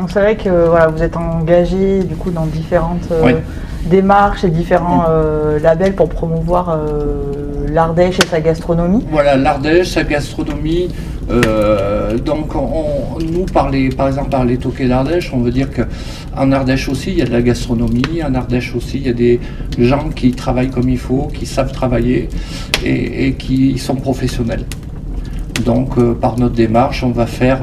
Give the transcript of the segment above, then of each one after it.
Donc c'est vrai que voilà, vous êtes engagé du coup dans différentes Oui. démarches et différents labels pour promouvoir l'Ardèche et sa gastronomie. Voilà, l'Ardèche, sa gastronomie. Donc, nous, par exemple, par les toquets d'Ardèche, on veut dire qu'en Ardèche aussi, il y a de la gastronomie. En Ardèche aussi, il y a des gens qui travaillent comme il faut, qui savent travailler et qui sont professionnels. Donc, par notre démarche, on va faire,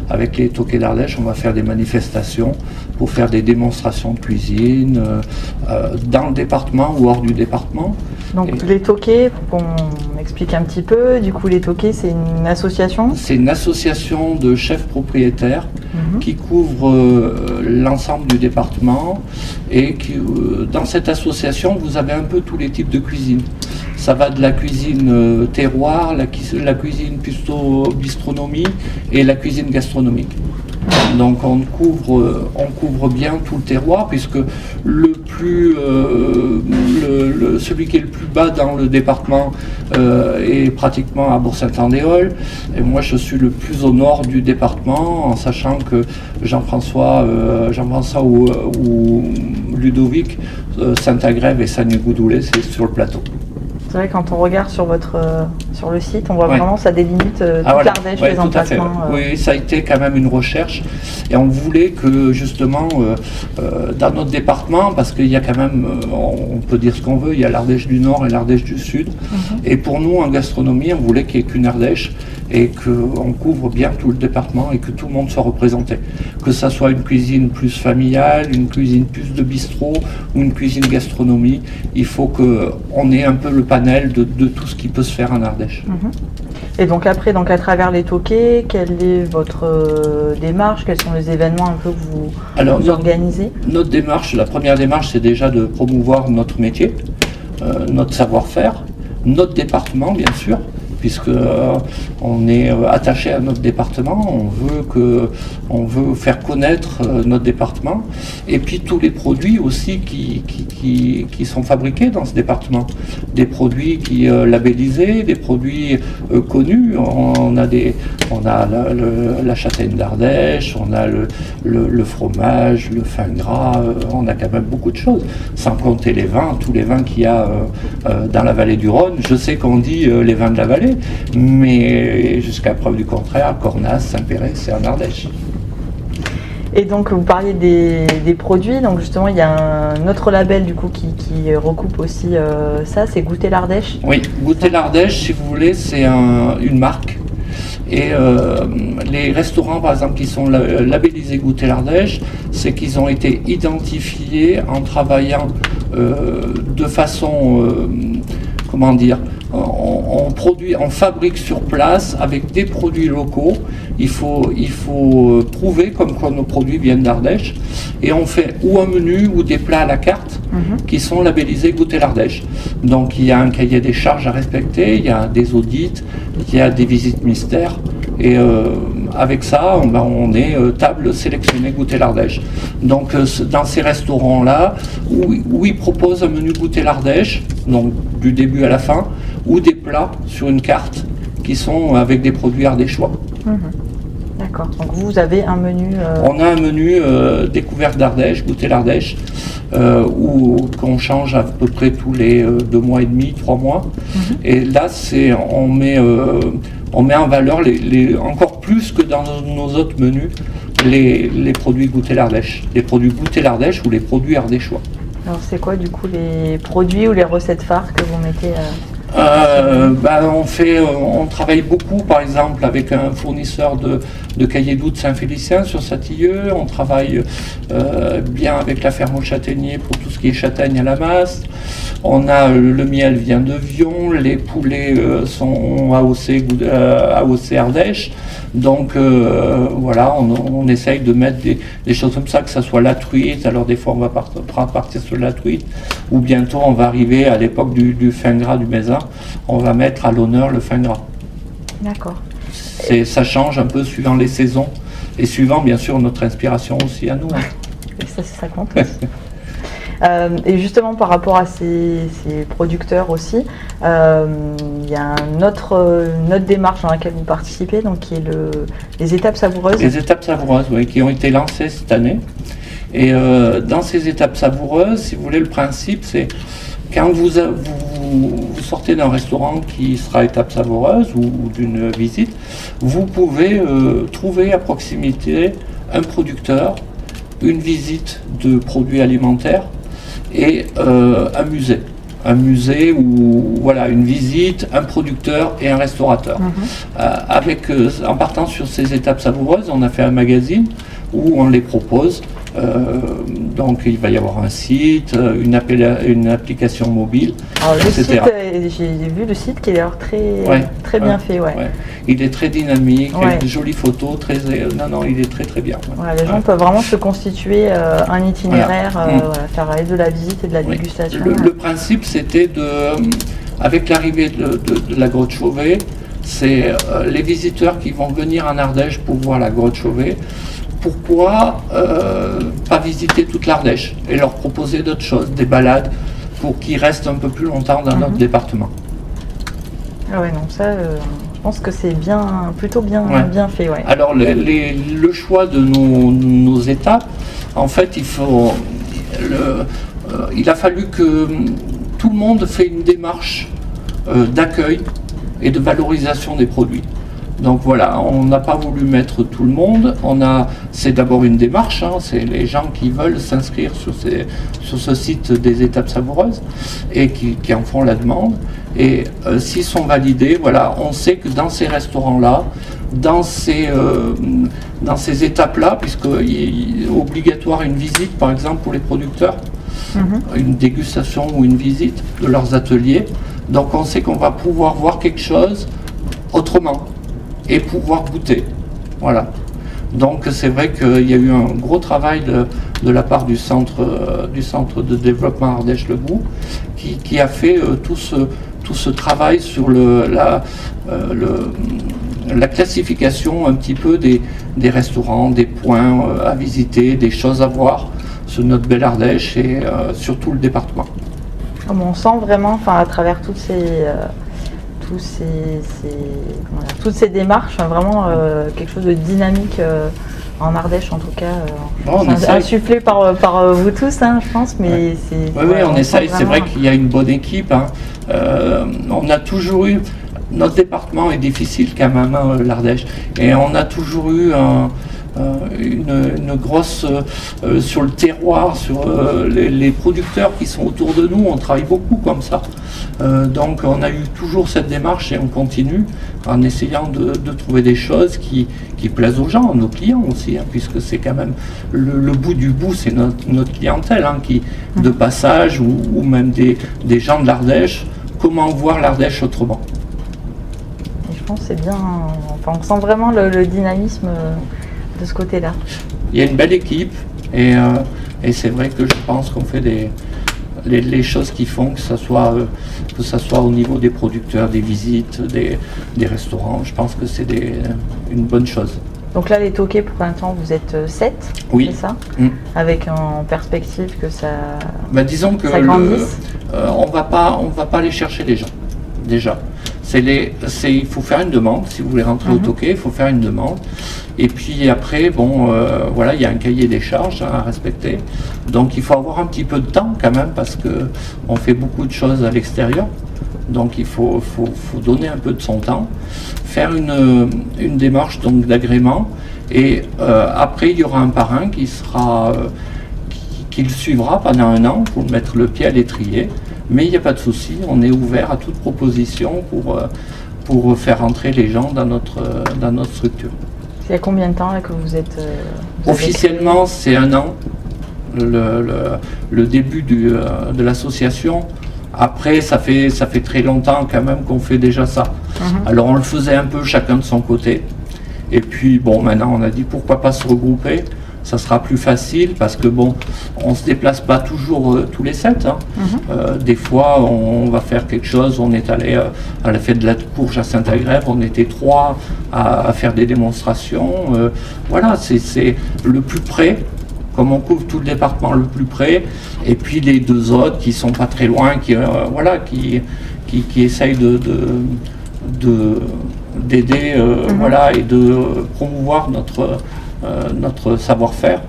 avec les toquets d'Ardèche, on va faire des manifestations pour faire des démonstrations de cuisine dans le département ou hors du département. Donc les toquets, pour qu'on explique un petit peu, du coup les toquets c'est une association? C'est une association de chefs propriétaires qui couvre l'ensemble du département et qui, dans cette association, vous avez un peu tous les types de cuisine. Ça va de la cuisine terroir, la cuisine plutôt bistronomie et la cuisine gastronomique. Donc on couvre bien tout le terroir puisque celui qui est le plus bas dans le département est pratiquement à Bourg-Saint-Andéol et moi je suis le plus au nord du département en sachant que Jean-François ou Ludovic, Saint-Agrève et Sagnes-Goudoulet c'est sur le plateau. C'est vrai quand on regarde sur le site, on voit Ouais. vraiment ça délimite toute voilà. l'Ardèche, Ouais, les tout à fait. emplacements. Oui, ça a été quand même une recherche et on voulait que justement dans notre département, parce qu'il y a quand même, on peut dire ce qu'on veut, il y a l'Ardèche du Nord et l'Ardèche du Sud. Et pour nous en gastronomie, on voulait qu'il n'y ait qu'une Ardèche et qu'on couvre bien tout le département et que tout le monde soit représenté. Que ça soit une cuisine plus familiale, une cuisine plus de bistrot ou une cuisine gastronomie, il faut qu'on ait un peu le panel de tout ce qui peut se faire en Ardèche. Et donc après, à travers les toquets, quelle est votre démarche? Quels sont les événements un peu que vous organisez? Notre démarche, la première démarche, c'est déjà de promouvoir notre métier, notre savoir-faire, notre département bien sûr, puisque on est attaché à notre département, on veut faire connaître notre département, et puis tous les produits aussi qui sont fabriqués dans ce département, des produits qui labellisés, des produits connus. On a la châtaigne d'Ardèche, on a le fromage, le fin gras, on a quand même beaucoup de choses, sans compter les vins, tous les vins qu'il y a dans la vallée du Rhône. Je sais qu'on dit les vins de la vallée, mais jusqu'à preuve du contraire, Cornas, Saint-Péret, c'est en Ardèche. Et donc vous parliez des produits, donc justement il y a un autre label du coup qui recoupe aussi ça, c'est Goûter l'Ardèche. Oui, Goûter l'Ardèche, si vous voulez, c'est une marque. Et les restaurants, par exemple, qui sont labellisés Goûter l'Ardèche, c'est qu'ils ont été identifiés en travaillant de façon, comment dire, on fabrique sur place avec des produits locaux. Il faut prouver comme quoi nos produits viennent d'Ardèche. Et on fait ou un menu ou des plats à la carte qui sont labellisés Goûter l'Ardèche. Donc il y a un cahier des charges à respecter, il y a des audits, il y a des visites mystères. Et avec ça, on est table sélectionnée Goûter l'Ardèche. Donc dans ces restaurants-là, où ils proposent un menu Goûter l'Ardèche, donc du début à la fin, ou des plats sur une carte qui sont avec des produits ardéchois. D'accord, donc vous avez un menu... On a un menu découverte d'Ardèche, Goûter l'Ardèche, qu'on change à peu près tous les 2 mois et demi, 3 mois. Et là, on met en valeur encore plus que dans nos autres menus les produits Goûter l'Ardèche. Les produits Goûter l'Ardèche ou les produits ardéchois. Alors c'est quoi du coup les produits ou les recettes phares que vous mettez on travaille beaucoup par exemple avec un fournisseur de cahiers doux de Saint-Félicien sur Satilleux. On travaille bien avec la ferme au châtaignier pour tout ce qui est châtaigne à la masse. On a le miel vient de Vion, les poulets sont AOC Ardèche. Donc voilà, on essaye de mettre des choses comme ça, que ça soit la truite. Alors des fois on va partir sur la truite, ou bientôt on va arriver à l'époque du fin gras du Mézin. On va mettre à l'honneur le fin gras. D'accord. Ça change un peu suivant les saisons et suivant bien sûr notre inspiration aussi à nous. Et ça compte aussi. Et justement, par rapport à ces producteurs aussi, il y a une autre démarche dans laquelle vous participez, donc qui est les étapes savoureuses. Les étapes savoureuses, oui, qui ont été lancées cette année. Et dans ces étapes savoureuses, si vous voulez, le principe, c'est quand vous sortez d'un restaurant qui sera étape savoureuse ou d'une visite, vous pouvez trouver à proximité un producteur, une visite de produits alimentaires et un musée. Un musée ou voilà, une visite, un producteur et un restaurateur. En partant sur ces étapes savoureuses, on a fait un magazine où on les propose. Donc il va y avoir un site, une application mobile, alors, le etc. Site, j'ai vu le site qui est d'ailleurs très bien fait. Ouais. Il est très dynamique, Ouais. avec de jolies photos, non, il est très bien. Ouais, les gens peuvent vraiment se constituer un itinéraire, faire aller de la visite et de la dégustation. Le principe, c'était avec l'arrivée de la grotte Chauvet, c'est les visiteurs qui vont venir en Ardèche pour voir la grotte Chauvet. Pourquoi pas visiter toute l'Ardèche et leur proposer d'autres choses, des balades, pour qu'ils restent un peu plus longtemps dans notre département. Ah ouais, non, ça, je pense que c'est plutôt bien fait. Ouais. Alors, le choix de nos étapes, en fait, il a fallu que tout le monde fait une démarche d'accueil et de valorisation des produits. Donc voilà, on n'a pas voulu mettre tout le monde. C'est d'abord une démarche, c'est les gens qui veulent s'inscrire sur ce site des étapes savoureuses et qui en font la demande. Et s'ils sont validés, voilà, on sait que dans ces restaurants-là, dans ces étapes-là, puisqu'il est obligatoire une visite, par exemple pour les producteurs, une dégustation ou une visite de leurs ateliers. Donc on sait qu'on va pouvoir voir quelque chose autrement et pouvoir goûter. Voilà. Donc c'est vrai qu'il y a eu un gros travail de la part du centre de développement Ardèche-le-Goût qui a fait tout ce travail sur la classification un petit peu des restaurants, des points à visiter, des choses à voir sur notre belle Ardèche et sur tout le département. On sent vraiment, à travers toutes ces démarches, vraiment quelque chose de dynamique en Ardèche en tout cas. Insufflé par vous tous, je pense, mais Oui, on essaye. C'est vrai qu'il y a une bonne équipe. On a toujours eu. Notre département est difficile quand même, l'Ardèche, et on a toujours eu une grosse sur le terroir, sur les producteurs qui sont autour de nous. On travaille beaucoup comme ça. Donc on a eu toujours cette démarche et on continue en essayant de trouver des choses qui plaisent aux gens, nos clients aussi, puisque c'est quand même le bout du bout, c'est notre clientèle de passage ou même des gens de l'Ardèche. Comment voir l'Ardèche autrement? Et je pense que c'est bien, on sent vraiment le dynamisme de ce côté-là. Il y a une belle équipe et c'est vrai que je pense qu'on fait les choses qui font que ça soit au niveau des producteurs, des visites, des restaurants. Je pense que c'est une bonne chose. Donc là, les toquets, pour l'instant, vous êtes 7, oui. C'est ça, avec en perspective que ça disons que grandisse. On va pas aller chercher les gens, déjà. Il faut faire une demande. Si vous voulez rentrer au toquet, il faut faire une demande. Et puis après, il y a un cahier des charges à respecter. Donc il faut avoir un petit peu de temps quand même parce qu'on fait beaucoup de choses à l'extérieur. Donc il faut donner un peu de son temps, faire une démarche donc d'agrément. Et après, il y aura un parrain qui le suivra pendant un an pour mettre le pied à l'étrier. Mais il n'y a pas de souci, on est ouvert à toute proposition pour faire rentrer les gens dans notre structure. Il y a combien de temps là, que vous êtes officiellement, c'est un an, le début de l'association. Après, ça fait très longtemps quand même qu'on fait déjà ça. Alors on le faisait un peu chacun de son côté. Et puis maintenant on a dit pourquoi pas se regrouper. Ça sera plus facile parce que on se déplace pas toujours tous les 7. Des fois, on va faire quelque chose. On est allé à la fête de la courge à Saint-Agrève. On était 3 à faire des démonstrations. Voilà, c'est le plus près comme on couvre tout le département le plus près, et puis les 2 autres qui sont pas très loin, qui essayent d'aider voilà, et de promouvoir notre savoir-faire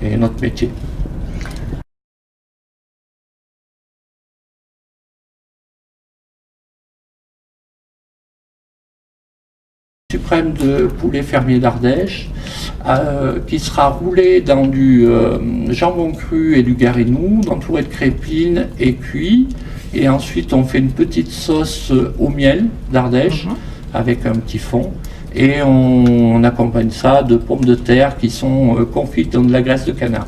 et notre métier. Suprême de poulet fermier d'Ardèche, qui sera roulé dans du jambon cru et du garinou, entouré de crépines et cuit. Et ensuite, on fait une petite sauce au miel d'Ardèche avec un petit fond. Et on accompagne ça de pommes de terre qui sont confites dans de la graisse de canard.